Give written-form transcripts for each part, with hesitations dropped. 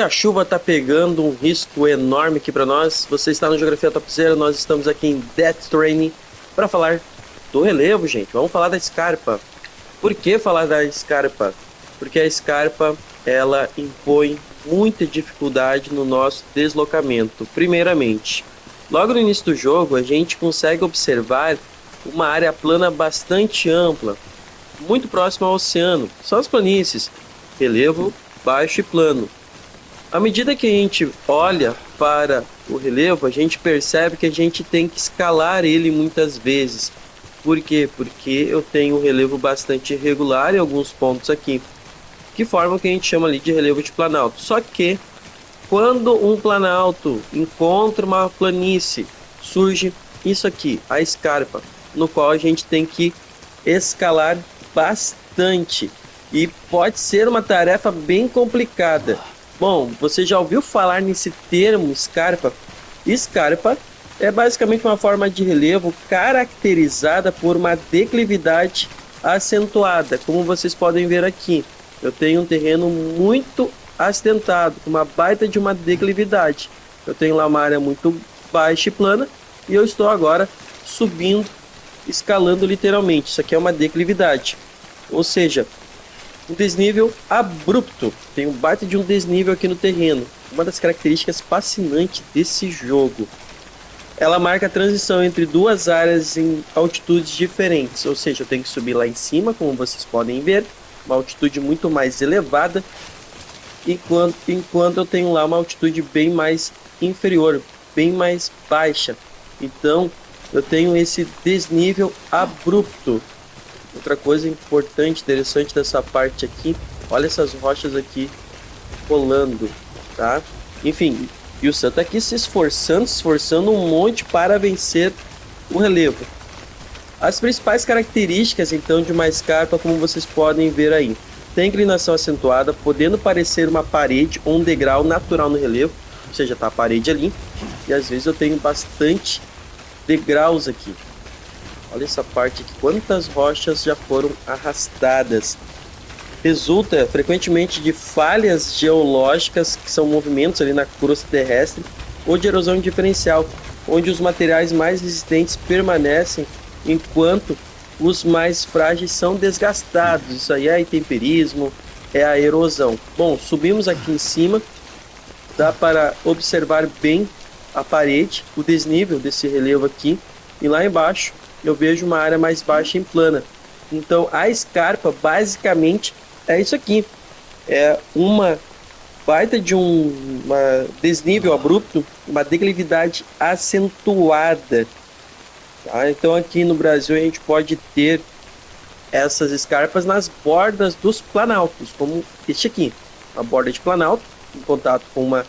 A chuva tá pegando um risco enorme aqui para nós. Você está no Geografia Topzera, nós estamos aqui em Death Training para falar do relevo, gente. Vamos falar da Scarpa. Por que falar da Scarpa? Porque a Scarpa, ela impõe muita dificuldade no nosso deslocamento. Primeiramente, logo no início do jogo, a gente consegue observar uma área plana bastante ampla, muito próxima ao oceano. São as planícies, relevo baixo e plano. À medida que a gente olha para o relevo, a gente percebe que a gente tem que escalar ele muitas vezes. Por quê? Porque eu tenho um relevo bastante irregular em alguns pontos aqui, que formam o que a gente chama ali de relevo de planalto. Só que, quando um planalto encontra uma planície, surge isso aqui, a escarpa, no qual a gente tem que escalar bastante. E pode ser uma tarefa bem complicada. Bom, você já ouviu falar nesse termo Scarpa? Scarpa é basicamente uma forma de relevo caracterizada por uma declividade acentuada, como vocês podem ver aqui. Eu tenho um terreno muito acidentado, com uma baita de uma declividade. Eu tenho lá uma área muito baixa e plana, e eu estou agora subindo, escalando literalmente. Isso aqui é uma declividade, ou seja, um desnível abrupto. Tem um baita de um desnível aqui no terreno. Uma das características fascinantes desse jogo. Ela marca a transição entre duas áreas em altitudes diferentes. Ou seja, eu tenho que subir lá em cima, como vocês podem ver. Uma altitude muito mais elevada. Enquanto eu tenho lá uma altitude bem mais inferior, bem mais baixa. Então, eu tenho esse desnível abrupto. Outra coisa importante, interessante dessa parte aqui, olha essas rochas aqui rolando, tá? Enfim, e o Sam tá aqui se esforçando um monte para vencer o relevo. As principais características, então, de uma escarpa, como vocês podem ver aí. Tem inclinação acentuada, podendo parecer uma parede ou um degrau natural no relevo, ou seja, tá a parede ali, e às vezes eu tenho bastante degraus aqui. Olha essa parte aqui, quantas rochas já foram arrastadas. Resulta frequentemente de falhas geológicas, que são movimentos ali na crosta terrestre, ou de erosão diferencial, onde os materiais mais resistentes permanecem, enquanto os mais frágeis são desgastados. Isso aí é intemperismo, é a erosão. Bom, subimos aqui em cima, dá para observar bem a parede, o desnível desse relevo aqui, e lá embaixo eu vejo uma área mais baixa e plana. Então a escarpa basicamente é isso aqui. É uma baita de uma desnível abrupto, uma declividade acentuada. Tá? Então aqui no Brasil a gente pode ter essas escarpas nas bordas dos planaltos, como este aqui. A borda de planalto, em contato com uma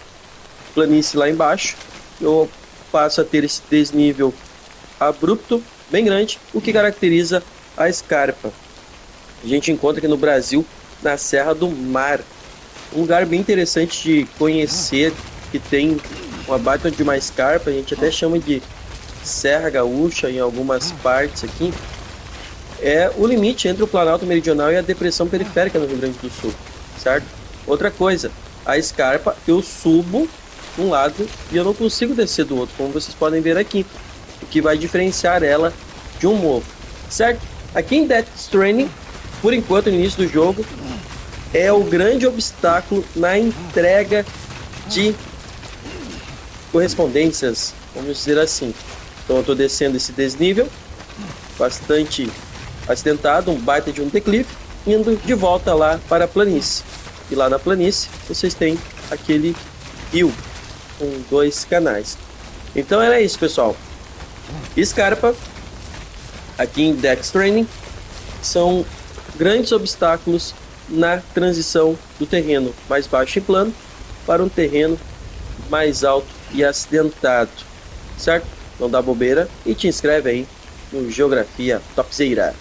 planície lá embaixo, eu passo a ter esse desnível abrupto bem grande, o que caracteriza a escarpa. A gente encontra aqui no Brasil, na Serra do Mar, um lugar bem interessante de conhecer, que tem uma baita de uma escarpa, a gente até chama de Serra Gaúcha em algumas partes aqui. É o limite entre o Planalto Meridional e a Depressão Periférica no Rio Grande do Sul, certo? Outra coisa, a escarpa eu subo de um lado e eu não consigo descer do outro, como vocês podem ver aqui, o que vai diferenciar ela de um morro, certo? Aqui em Death Stranding, por enquanto, no início do jogo, é o grande obstáculo na entrega de correspondências, vamos dizer assim. Então eu estou descendo esse desnível, bastante acidentado, um baita de um declive, indo de volta lá para a planície. E lá na planície, vocês têm aquele rio com dois canais. Então era isso, pessoal. Escarpa, aqui em Death Stranding, são grandes obstáculos na transição do terreno mais baixo e plano para um terreno mais alto e acidentado, certo? Não dá bobeira e te inscreve aí no Geografia Topzera.